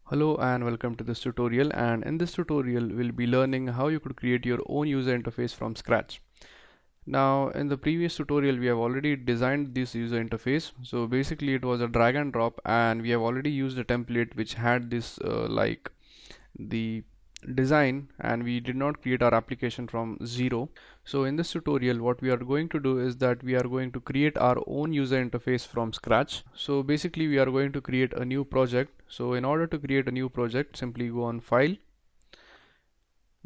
Hello and welcome to this tutorial, and in this tutorial we'll be learning how you could create your own user interface from scratch. Now in the previous tutorial we have already designed this user interface, so basically it was a drag and drop, and we have already used a template which had this like the design, and we did not create our application from zero. So in this tutorial what we are going to do is that we are going to create our own user interface from scratch. So basically we are going to create a new project. So in order to create a new project, simply go on file,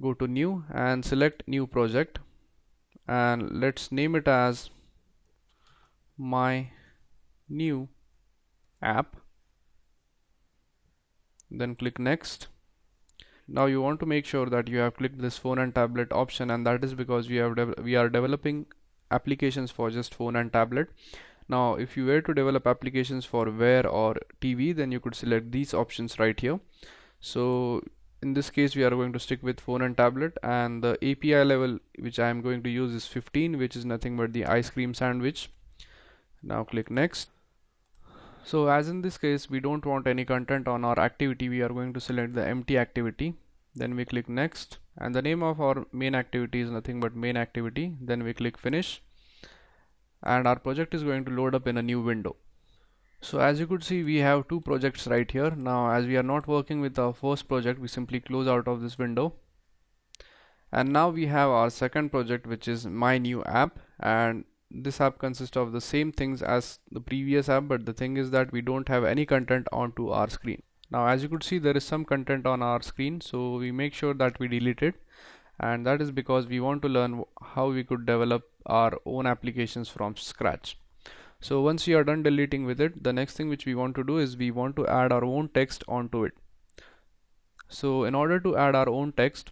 go to new and select new project, and let's name it as my new app, then click next. Now you want to make sure that you have clicked this phone and tablet option, and that is because we are developing applications for just phone and tablet. Now if you were to develop applications for Wear or TV, then you could select these options right here. So in this case we are going to stick with phone and tablet, and the API level which I am going to use is 15, which is nothing but the ice cream sandwich. Now click next. So as in this case we don't want any content on our activity, we are going to select the empty activity, then we click next, and the name of our main activity is nothing but main activity, then we click finish, and our project is going to load up in a new window. So as you could see, we have two projects right here. Now as we are not working with our first project, we simply close out of this window, and now we have our second project, which is my new app, and this app consists of the same things as the previous app, but the thing is that we don't have any content onto our screen. Now as you could see, there is some content on our screen, so we make sure that we delete it, and that is because we want to learn how we could develop our own applications from scratch. So once you are done deleting with it, the next thing which we want to do is we want to add our own text onto it. So in order to add our own text,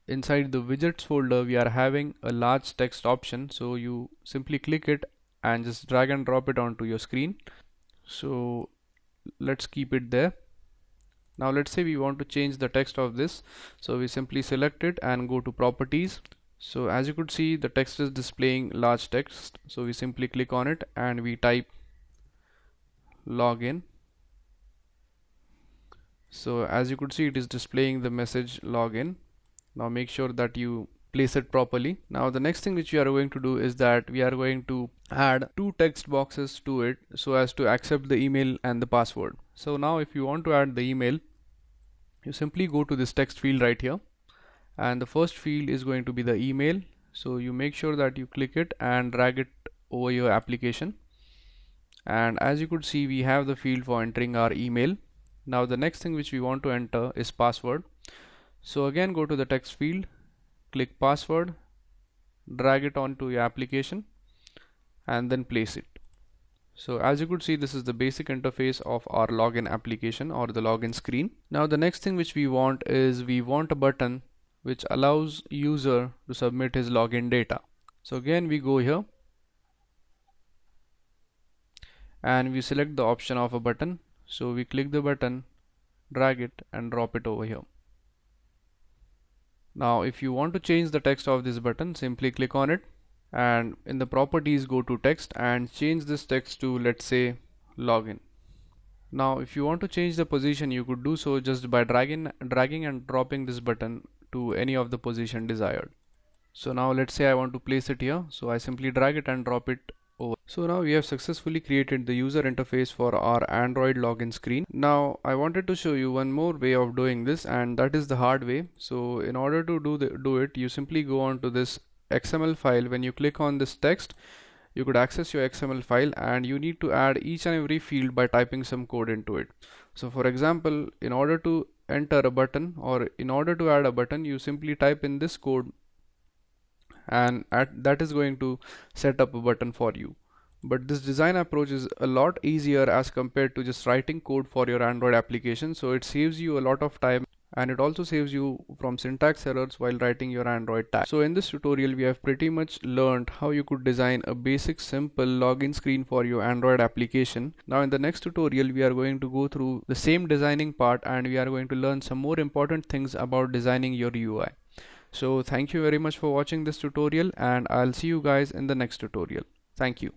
inside the widgets folder we are having a large text option, so you simply click it and just drag and drop it onto your screen. So let's keep it there. Now let's say we want to change the text of this, so we simply select it and go to properties. So as you could see, the text is displaying large text, so we simply click on it and we type login. So as you could see, it is displaying the message login. Now make sure that you place it properly. Now the next thing which we are going to do is that we are going to add two text boxes to it so as to accept the email and the password. So now if you want to add the email, you simply go to this text field right here, and the first field is going to be the email. So you make sure that you click it and drag it over your application, and as you could see, we have the field for entering our email. Now the next thing which we want to enter is password. So again, go to the text field, click password, drag it onto your application, and then place it. So as you could see, this is the basic interface of our login application or the login screen. Now the next thing which we want is we want a button which allows user to submit his login data. So again, we go here and we select the option of a button. So we click the button, drag it and drop it over here. Now if you want to change the text of this button, simply click on it, and in the properties go to text and change this text to, let's say, login. Now if you want to change the position, you could do so just by dragging and dropping this button to any of the position desired. So now let's say I want to place it here, so I simply drag it and drop it over. So now we have successfully created the user interface for our Android login screen. Now I wanted to show you one more way of doing this, and that is the hard way. So in order to do it, you simply go on to this XML file. When you click on this text, you could access your XML file, and you need to add each and every field by typing some code into it. So for example, in order to enter a button or in order to add a button, you simply type in this code, and that is going to set up a button for you. But this design approach is a lot easier as compared to just writing code for your Android application, so it saves you a lot of time, and it also saves you from syntax errors while writing your Android tag. So in this tutorial we have pretty much learned how you could design a basic simple login screen for your Android application. Now in the next tutorial we are going to go through the same designing part, and we are going to learn some more important things about designing your UI. So thank you very much for watching this tutorial, and I'll see you guys in the next tutorial. Thank you.